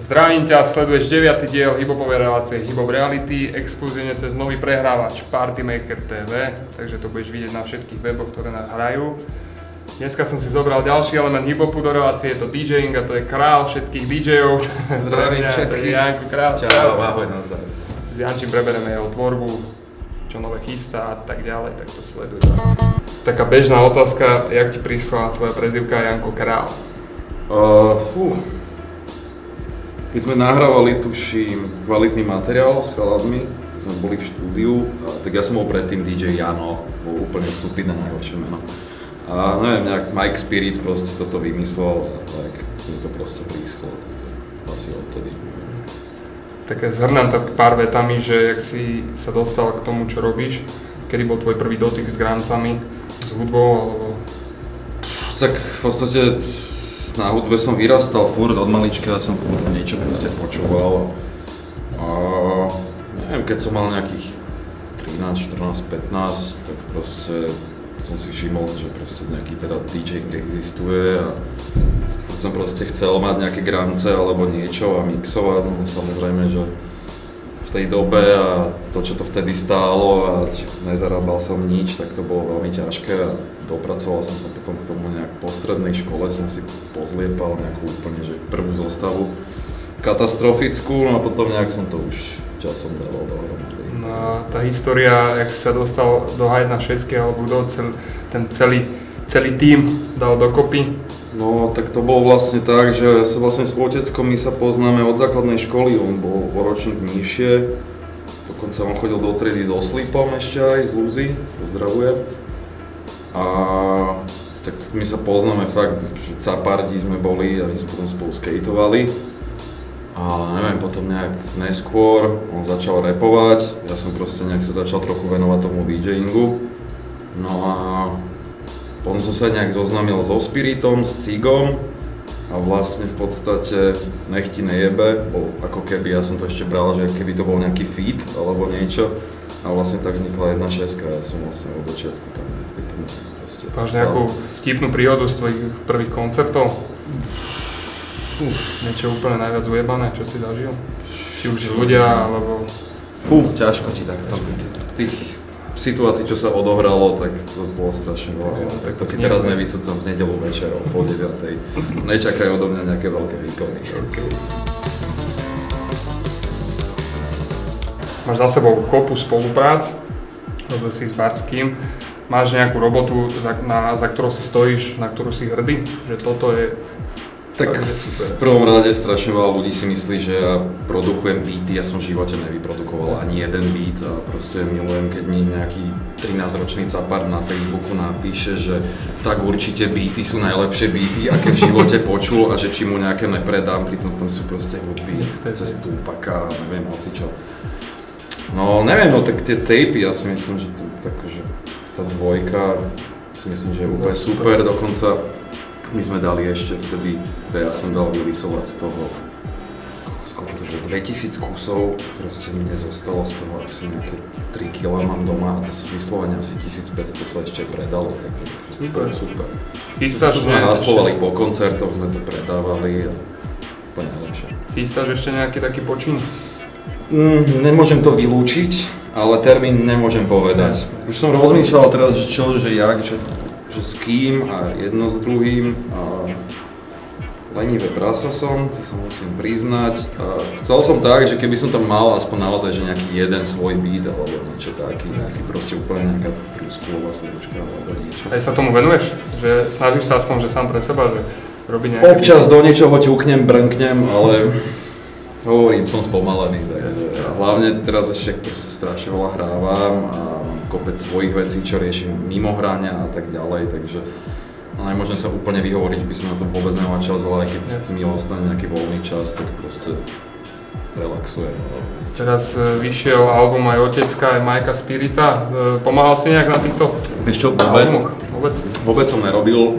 Zdravím ťa, sleduješ 9. diel hiphopovej relácie Hiphop Reality, exkluzívne cez nový prehrávač Partymaker TV, takže to budeš vidieť na všetkých weboch, ktoré nás hrajú. Dneska som si zobral ďalší element hiphopu do relácie, je to DJing a to je král všetkých DJov. Zdravím všetkých. Janko, král. Čau, ahoj, nazdar. S Jančím prebereme jeho tvorbu, čo nové chystá a tak ďalej, tak to sleduj. Taká bežná otázka, jak ti prišla tvoja prezývka Janko Král? Keď sme nahrávali, tuším, kvalitný materiál s chaladmi, keď sme boli v štúdiu, tak ja som bol predtým DJ Jano, bol úplne stupidné najhoršie meno. A neviem, nejak Mike Spirit proste toto vymyslel, tak mi to proste príschlo, asi odtedy. Také zhrnám tak pár vetami, že jak si sa dostal k tomu, čo robíš, kedy bol tvoj prvý dotyk s grancami, s hudbou, alebo... Tak v podstate na hudbe som vyrastal furt, od malička som furt niečo proste počúval. A neviem, keď som mal nejakých 13, 14, 15, tak proste som si všimol, že proste nejaký teda DJ existuje a furt som proste chcel mať nejaké grance alebo niečo a mixovať, no samozrejme, že v tej dobe a to, čo to vtedy stálo a nezarábal som nič, tak to bolo veľmi ťažké a dopracoval som sa potom k tomu nejak po strednej škole, som si pozliepal nejakú úplne že prvú zostavu katastrofickú, no a potom nejak som to už časom dával dohromady. No a tá história, jak si sa dostal do Haydna 6 alebo kto ten celý tím dal dokopy? No tak to bolo vlastne tak, že sa vlastne s oteckom my sa poznáme od základnej školy, on bol o ročník nižšie, dokonca on chodil do triedy so Slipom ešte aj z Lúzy, pozdravujem. A tak my sa poznáme fakt, že capardi sme boli a my sme potom spolu skateovali. A neviem, potom nejak neskôr on začal rapovať, ja som proste nejak sa začal trochu venovať tomu DJingu. No a potom som sa nejak zoznámil so Spiritom, s Cigom a vlastne v podstate nech ti nejebe, bol ako keby, ja som to ešte bral, že keby to bol nejaký feat alebo niečo a vlastne tak vznikla 1.6 a ja som vlastne od začiatku tam proste... Máš nejakú vtipnú príhodu z tvojich prvých koncertov? Niečo úplne najviac ujebané, čo si zažil? Či už ľudia, alebo... Ťažko ti takto. Tých situácií, čo sa odohralo, tak to bolo strašne veľa. Tak to ti teraz nevycúcam v nedeľu večer o 8:30. Nečakaj odo mňa nejaké veľké výkony. Okay. Máš za sebou kopu spoluprác, robil si s Barským. Máš nejakú robotu, za ktorou si stojíš, na ktorú si hrdý? Že toto je... Tak v prvom rade strašne veľa ľudí si myslí, že ja produkujem beaty, ja som v živote nevyprodukoval ani jeden beat a proste milujem, keď mi nejaký 13-ročný capar na Facebooku napíše, že tak určite beaty sú najlepšie beaty, aké v živote počul a že či mu nejaké nepredám, pritom tam sú proste hudby cez Tupaka a neviem hocičo. No neviem, no tak tie tapy, ja si myslím, že tá dvojka si myslím, že je úplne super, dokonca my sme dali ešte vtedy, ja som dal vylisovať z toho, skoro to, že 2000 kusov, proste mi nezostalo z toho asi nejaké 3 kg mám doma a to sú vyslovene asi 1500 sa ešte predalo, takže super. Chystáš sme haslovali po koncertoch, sme to predávali a úplne najlepšie. Chystáš ešte nejaký taký počin? Nemôžem to vylúčiť, ale termín nemôžem povedať. Už som rozmýšľal teraz, že čo, že jak, že s kým a jedno s druhým a lenivé prasa som, to sa musím priznať. A chcel som tak, že keby som tam mal aspoň naozaj že nejaký jeden svoj beat alebo niečo taký, nejaký proste úplne nejaká prúskulová slovočka alebo niečo. Aj sa tomu venuješ? Že snažíš sa aspoň, že sám pre seba, že robí nejaké... Občas do niečoho ťuknem, brnknem, ale hovorím, som spomalený, takže hlavne teraz ešte proste strašne veľa hrávam a kopec svojich vecí, čo riešim mimo hrania a tak ďalej, takže nemôžem sa úplne vyhovoriť, že by som na to vôbec nemal čas, ale aj keď mi ostane nejaký voľný čas, tak proste relaxujem. Teraz vyšiel album aj Otecka, aj Majka Spirita. Pomáhal si nejak na týchto albumoch? Vôbec som nerobil.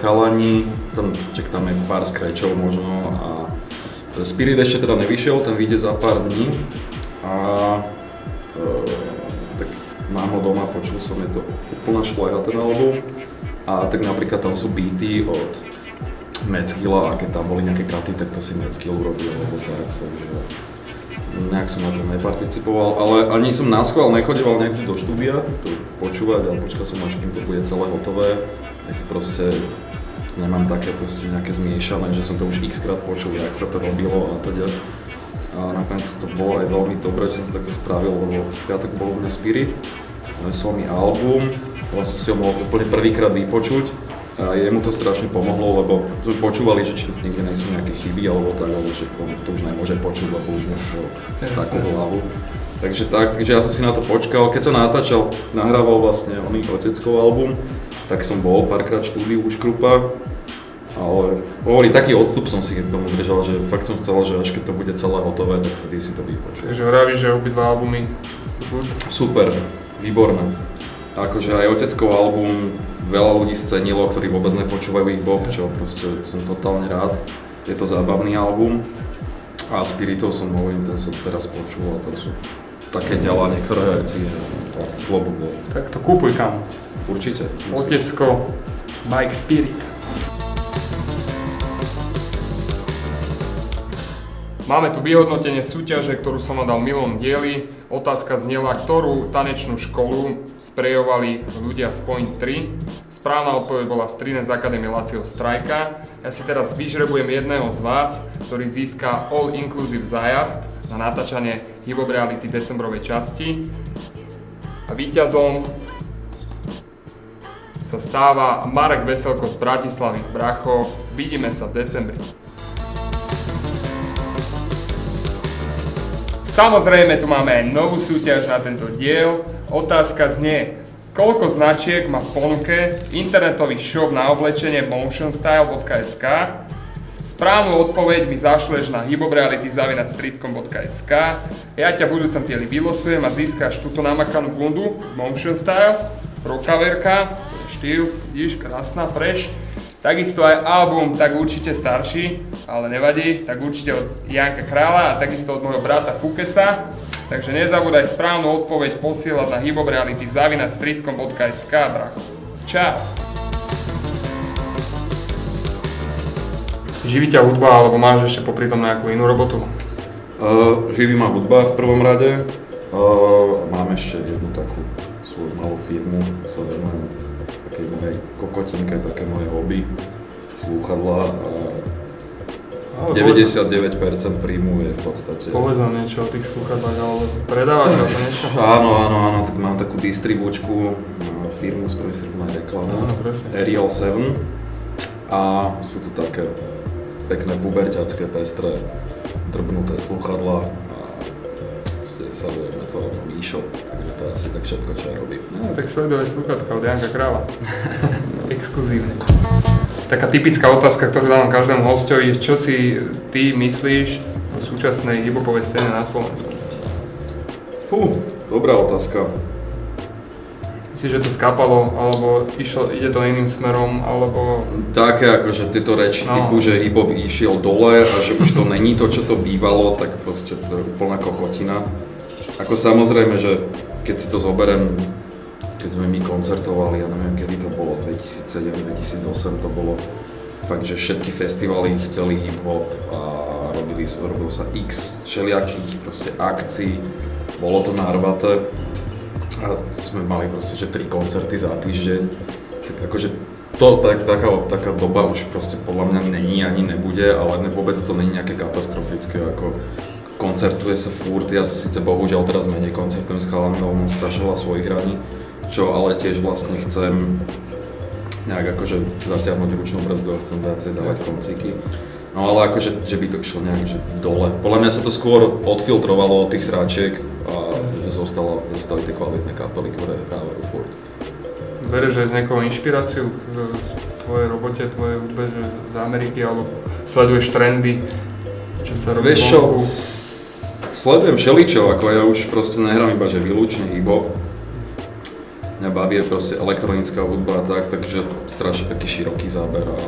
Chalani, tam je pár scratchov možno a Spirit ešte teda nevyšiel, ten vyjde za pár dní a tak mám ho doma, počul som, je to úplná šľaha ten album a tak napríklad tam sú beaty od Metzgilla a keď tam boli nejaké katy, tak to si Metzgill urobil alebo tak, takže nejak som na to neparticipoval, ale ani som naschvál nechodieval nejak do štúdia to počúvať, ale počkal som až kým to bude celé hotové, tak proste nemám také proste nejaké zmiešané, že som to už x-krát počul, jak sa to robilo a teda. A nakoniec to bolo aj veľmi dobré, že som to takto spravil, lebo v piatok bol u mňa Spirit, donesol mi album, vlastne si ho mohol úplne prvýkrát vypočuť a jemu to strašne pomohlo, lebo sme počúvali, že či niekde nie sú nejaké chyby alebo tak, alebo že to už nemôže počuť, lebo už mal takú hlavu. Takže ja som si na to počkal, keď sa natáčal, nahrával vlastne oný Oteckov album, tak som bol párkrát v štúdiu u Škrupa, ale taký odstup som si k tomu držal, že fakt som chcel, že až keď to bude celé hotové, tak vtedy si to vypočujem. Takže vravíš, že obidva albumy sú super, výborné. Akože aj Oteckov album veľa ľudí scenilo, ktorí vôbec nepočúvajú hip-hop, čo proste som totálne rád. Je to zábavný album a Spiritov som nový, ten som teraz počul a to sú také ďalá niektoré veci, že klobúk bol. Tak to kúpuj kam. Určite. Otecko, Mike Spirit. Máme tu vyhodnotenie súťaže, ktorú som vám dal Milon Diely. Otázka znela, ktorú tanečnú školu sprejovali ľudia z Point 3. Správna odpoveď bola Strines Academy Lacieho Strajka. Ja si teraz vyžrebujem jedného z vás, ktorý získa all-inclusive zájazd na natáčanie hip-hop reality decembrovej časti. A víťazom sa stáva Marek Veselko z Bratislavy. Bracho, vidíme sa v decembri. Samozrejme, tu máme aj novú súťaž na tento diel. Otázka znie, koľko značiek má v ponuke internetový shop na oblečenie motionstyle.sk. Správnu odpoveď mi zašleš na hiphopreality@streetcom.sk. Ja ťa v budúcom dieli vylosujem a získaš túto namakanú bundu Motion Style, rokaverka, štýl, vidíš, krásna, fresh. Takisto aj album, tak určite starší, ale nevadí, tak určite od Janka Kráľa a takisto od môjho brata Fukesa. Takže nezabúdaj správnu odpoveď posielať na hiphopreality@streetcom.sk, bracho. Čau! Živí ťa hudba, alebo máš ešte popri tom nejakú inú robotu? Živí ma hudba v prvom rade. Mám ešte jednu takú svoju malú firmu, sa venujem takej mojej kokotinke, také moje hobby, slúchadlá a 99% príjmu je v podstate. Povedz nám niečo o tých slúchadlách, alebo predávaš to niečo? Áno, tak mám takú distribúčku, firmu, z prvej firmy reklamy, Ariel 7 a sú tu také pekné puberťacké, pestré, drbnuté slúchadlá a sledujeme to e-shop, takže to je asi tak všetko, čo ja robím. No, tak sleduj slúchadka od Janka Kráľa. Exkluzívne. Taká typická otázka, ktorú dávam každému hostovi, čo si ty myslíš o súčasnej hip-hopovej scéne na Slovensku? Dobrá otázka. Myslíš, že to skápalo, alebo ide to iným smerom, alebo... Také akože tieto reči typu, že hip-hop išiel dole a že už to není to, čo to bývalo, tak proste to je úplná kokotina. Ako samozrejme, že keď si to zoberiem, keď sme my koncertovali, ja neviem kedy to bolo, 2007-2008 to bolo fakt, že všetky festivaly chceli hip-hop a robil sa x všelijakých proste akcií, bolo to narvaté. A sme mali proste, že 3 koncerty za týždeň, tak akože taká doba už proste podľa mňa není ani nebude, ale vôbec to není nejaké katastrofické, ako koncertuje sa furt, ja síce bohužiaľ teraz menej koncertujem s chalami, lebo mám strašne veľa svojich hraní, čo ale tiež vlastne chcem nejak akože zatiahnuť ručnú brzdu a chcem viacej dávať koncíky. No ale akože, že by to išlo nejak že dole. Podľa mňa sa to skôr odfiltrovalo od tých sráčiek a zostali tie kvalitné kapely, ktoré hrávajú furt. Bereš aj z niekoho inšpiráciu v tvojej robote, tvojej hudbe, že z Ameriky, alebo sleduješ trendy, čo sa robí vonku? Sledujem všeličo, ako ja už proste nehrám iba, že výlučne hip-hop. Mňa baví proste elektronická hudba a tak, takže strašne taký široký záber a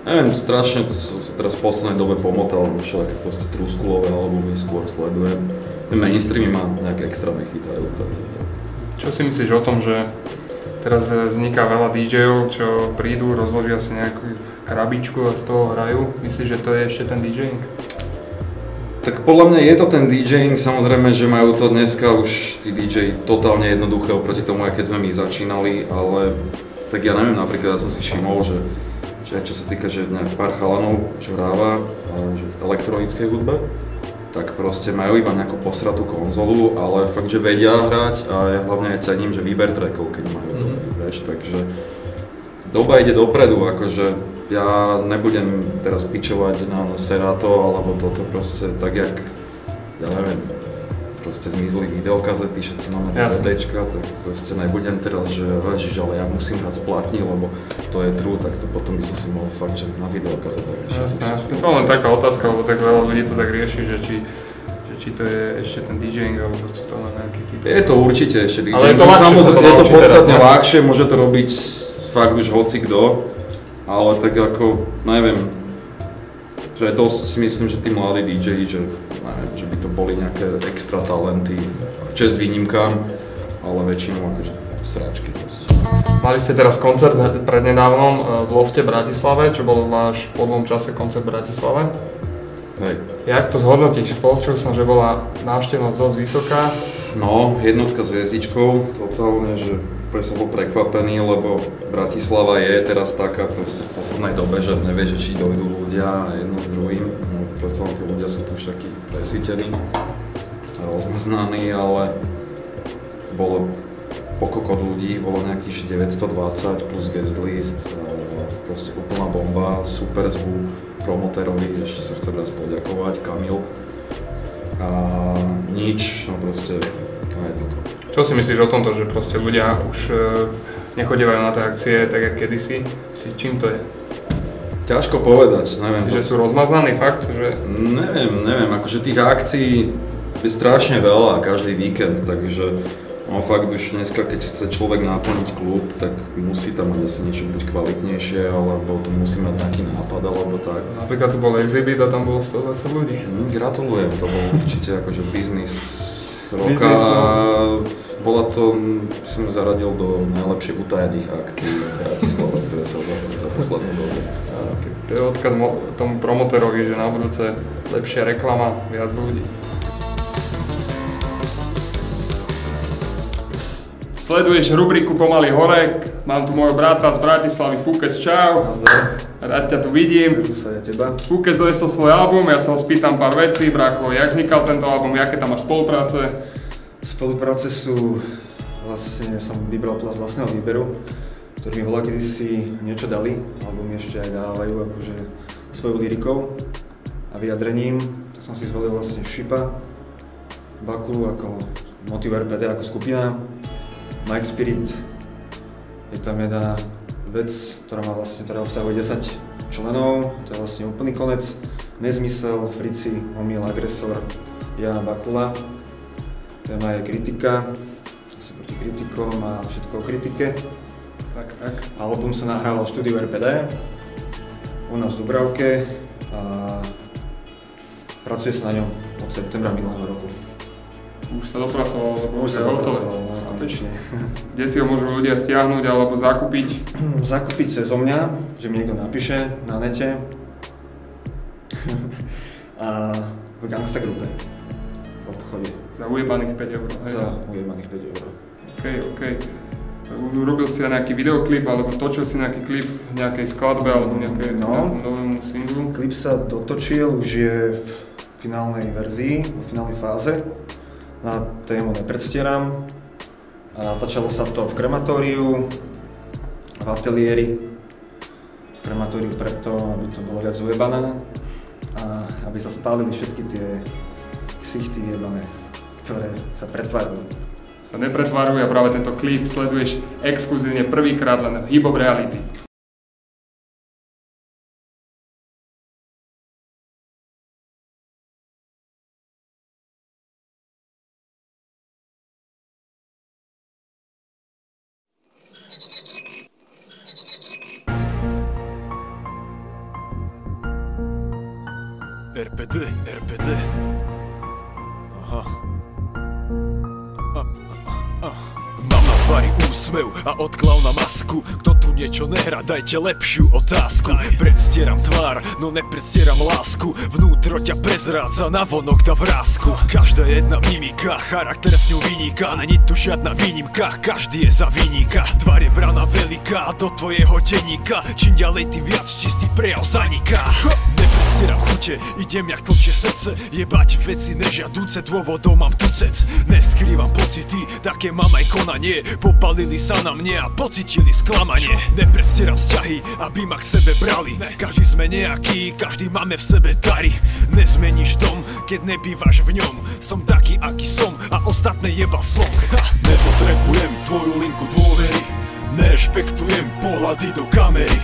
neviem, strašne som sa teraz v poslednej dobe pomotal, všelijaké proste trúskulové albumy skôr sledujem. Tie mainstreamy ma nejak extra nechytajú, takže tak. Čo si myslíš o tom, že teraz vzniká veľa DJov, čo prídu, rozložia si nejakú krabičku a z toho hrajú? Myslíš, že to je ešte ten DJing? Tak podľa mňa je to ten DJing, samozrejme, že majú to dneska už tí DJ totálne jednoduché oproti tomu, aj keď sme my začínali, ale tak ja neviem, napríklad ja som si všimol, že čo sa týka, že pár chalanov, čo hráva v elektronickej hudbe, tak proste majú iba nejakú posratú konzolu, ale fakt, že vedia hrať a ja hlavne aj cením, že výber trackov, keď majú, vieš, takže doba ide dopredu, akože ja nebudem teraz pičovať na Serato alebo toto proste tak, jak, ja neviem, proste zmizli videokazety, všetci máme DVDčka, tak proste nebudem teraz, že ježiš, ale ja musím hrať splatní, lebo to je true, tak to potom by som si mohol fakt, že na videokazetách. Jasne, to len taká otázka, lebo tak veľa ľudí to tak rieši, že či to je ešte ten DJing, alebo sú to len nejaký títo. Je to určite ešte DJing, ale je to ľahšie, samozrejme, je to podstatne ľahšie, môže to robiť fakt už hocikdo. Ale tak ako, neviem, že dosť si myslím, že tí mladí DJ, že by to boli nejaké extra talenty, čest výnimkám, ale väčšinou akože sračky proste. Mali ste teraz koncert prednedávnom v Lofte v Bratislave, čo bol váš po dlhom čase koncert v Bratislave. Hej. Jak to zhodnotíš? Počul som, že bola návštevnosť dosť vysoká. No, jednotka s hviezdičkou, totálne, že úplne som bol prekvapený, lebo Bratislava je teraz taká proste v poslednej dobe, že nevie, že či dojdú ľudia jedno s druhým. No, predsa tí ľudia sú tu už takí presítení a rozmaznaní, ale bolo pokokot ľudí, bolo nejakých 920 plus guest list, proste úplná bomba, super zvuk, promotérovi, ešte sa chcem raz poďakovať, Kamil. A nič, no proste na jednotku. Čo si myslíš o tomto, že proste ľudia už nechodievajú na tie akcie tak, jak kedysi? Čím to je? Ťažko povedať, neviem. Myslíš, že sú rozmaznaní fakt? Že... Neviem, akože tých akcií je strašne veľa každý víkend, takže no fakt už dneska, keď chce človek naplniť klub, tak musí tam mať asi niečo buď kvalitnejšie, alebo to musí mať nejaký nápad, alebo tak. Napríklad tu bol Exhibit a tam bolo 120 ľudí. Gratulujem, to bol určite akože biznis roka. Bola to, som zaradil do najlepšie utajených akcií v Bratislave, ktoré sa odvážili za poslednú dobu. To je odkaz tomu promotérovi, že na budúce lepšia reklama, viac ľudí. Sleduješ rubriku Pomaly hore, mám tu môjho brata z Bratislavy, Fúkes, čau. Rád ťa tu vidím. Fúkes donesol svoj album, ja sa ho spýtam pár vecí, brácho, jak vznikal tento album, aké tam máš spolupráce? Spolupráce sú, vlastne som vybral z vlastného výberu, ktorí mi volá kedysi niečo dali, alebo mi ešte aj dávajú akože svojou lyrikou a vyjadrením, tak som si zvolil vlastne Šipa, Bakulu ako Motiv RPD ako skupina, Mike Spirit, je tam jedna vec, ktorá obsahuje 10 členov, to je vlastne úplný konec, Nezmysel, Frici, Omyl, Agresor, ja, Bakula. Téma je kritika, som si proti kritikom a všetko o kritike. Tak. Album sa nahrával v štúdiu RPD, u nás v Dubravke a pracuje sa na ňom od septembra minulého roku. Už sa dopracoval, lebo už je hotové. Konečne. Kde si ho môžu ľudia stiahnuť alebo zakúpiť? Zakúpiť cez mňa, že mi niekto napíše na nete a v Gangsta grupe. V obchode. Za ujebaných 5 €, hej? Za ujebaných 5 €. OK. Urobil si aj nejaký videoklip, alebo točil si nejaký klip v nejakej skladbe, alebo nejakému novému singlu? Klip sa dotočil, už je v finálnej verzii, v finálnej fáze. Na tému Nepredstieram. A natáčalo sa to v krematóriu, v ateliéri. V krematóriu preto, aby to bolo viac ujebané a aby sa spálili všetky tie ksichty jebané, ktoré sa pretvárujú. Sa nepretvárujú a práve tento klip sleduješ exkluzívne prvýkrát len v Hip Hop Reality. RPD. Aha. Mám na tvári úsmev a od klauna masku. Kto tu niečo nehrá, dajte lepšiu otázku. Predstieram tvár, no nepredstieram lásku. Vnútro ťa prezrádza, navonok dá vrásku. Každá jedna mimika, charakter s ňou vyniká. Není tu žiadna výnimka, každý je za vyníka. Tvár je brana veľká do tvojho denníka. Čím ďalej tým viac čistý prejav zaniká. Nepredstieram chute, idem jak tlčie srdce. Jebať veci nežiaduce, dôvodov mám tucet. Neskrývam pocity, také mám aj konanie. Popalili sa na mne a pocitili sklamanie. Nepredstieram vzťahy, aby ma k sebe brali. Každý sme nejaký, každý máme v sebe dary. Nezmeníš dom, keď nebývaš v ňom. Som taký, aký som a ostatné jebal slong. Nepotrebujem tvoju linku dôvery. Nerešpektujem pohľady do kamery.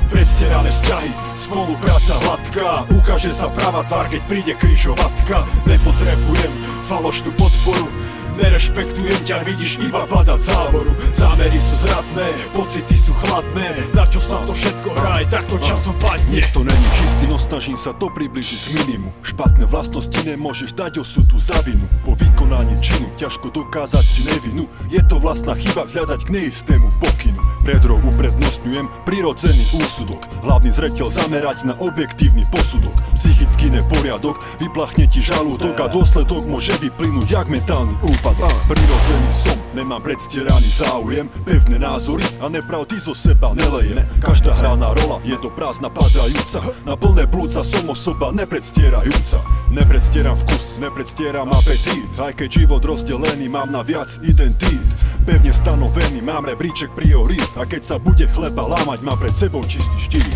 Predstierané vzťahy, spolupráca hladká. Ukáže sa pravá tvár, keď príde križovatka. Nepotrebujem falošnú podporu. Nerešpektujem ťa, vidíš iba badať závoru. Zámery sú zradné, pocity sú chladné. Na čo sa to všetko hrá, aj takto časom padne. To není čistý, no snažím sa to približiť k minimu. Špatné vlastnosti nemôžeš dať osudu za vinu. Po vykonaní činu ťažko dokázať si nevinu. Je to vlastná chyba hľadať k neistému pokynu. Predrov uprednostňujem prirodzený úsudok. Hlavný zreteľ zamerať na objektívny posudok. Psychický neporiadok, vyplachne ti žalúdok a dôsledok môže vyplynúť jak mentálny úpadok. Prirodzený som, nemám predstieraný záujem. Pevné názory a nepravdy zo seba nelejem. Každá hraná rola je to prázdna padajúca. Na plné plúca som osoba nepredstierajúca. Nepredstieram vkus, nepredstieram apetít. Aj keď život rozdelený mám na viac identít. Pevne stanovený mám rebríček priorít. A keď sa bude chleba lámať, mám pred sebou čistý štít.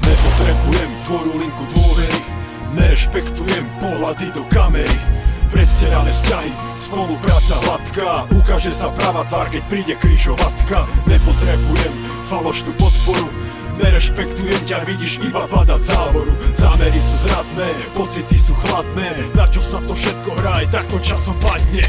Nepotrebujem tvoju linku dôvery. Nerešpektujem pohľady do kamery. Predstierané vzťahy, spolupráca hladká. Ukáže sa pravá tvár, keď príde križovatka. Nepotrebujem falošnú podporu. Nerešpektujem ťa, vidíš iba badať závoru. Zámery sú zradné, pocity sú chladné. Na čo sa to všetko hrá, aj takto časom padne.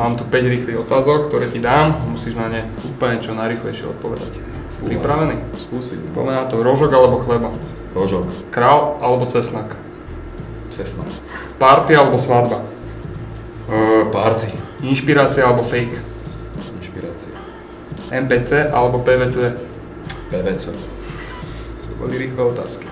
Mám tu 5 rýchlych otázok, ktoré ti dám. Musíš na ne úplne čo najrýchlejšie odpovedať. Si pripravený? Skúsim. Poďme na to. Rožok alebo chleba? Rožok. Král alebo cesnak? Cesnak. Party alebo svadba? Party. Inšpirácia alebo fake? Inšpirácia. MPC alebo PVC? PVC. To boli rýchle otázky.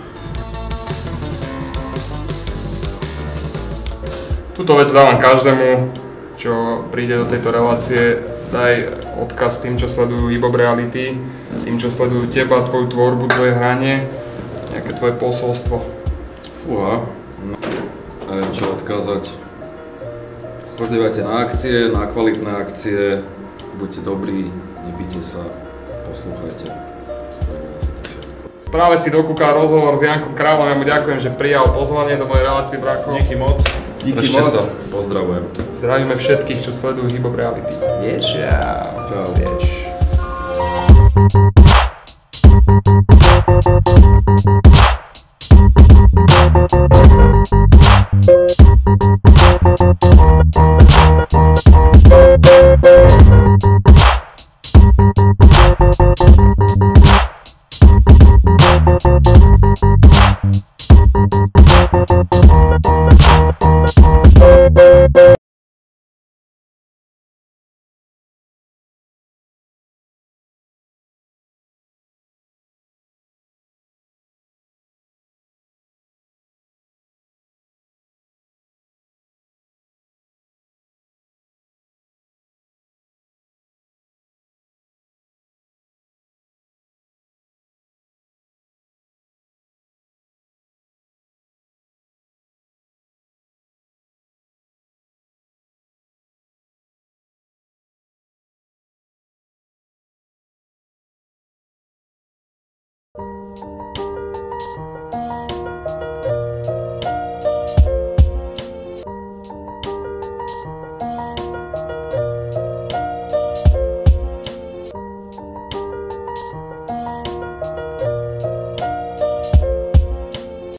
Túto vec dávam každému, čo príde do tejto relácie. Daj odkaz tým, čo sledujú Hip Hop Reality, tým, čo sledujú teba, tvoju tvorbu, tvoje hranie, nejaké tvoje posolstvo. Fúha, neviem čo odkázať. Chodívajte na akcie, na kvalitné akcie, buďte dobrí, nebíte sa, poslúchajte. Práve si dokúkal rozhovor s Jankom Králom, ja mu ďakujem, že prijal pozvanie do mojej relácie, Brako. Díky moc. Díky Držte moc. sa, pozdravujem. Zdravíme všetkých, čo sledujú Hip Hop Reality. Vieš? Čau. Čau. Vieš.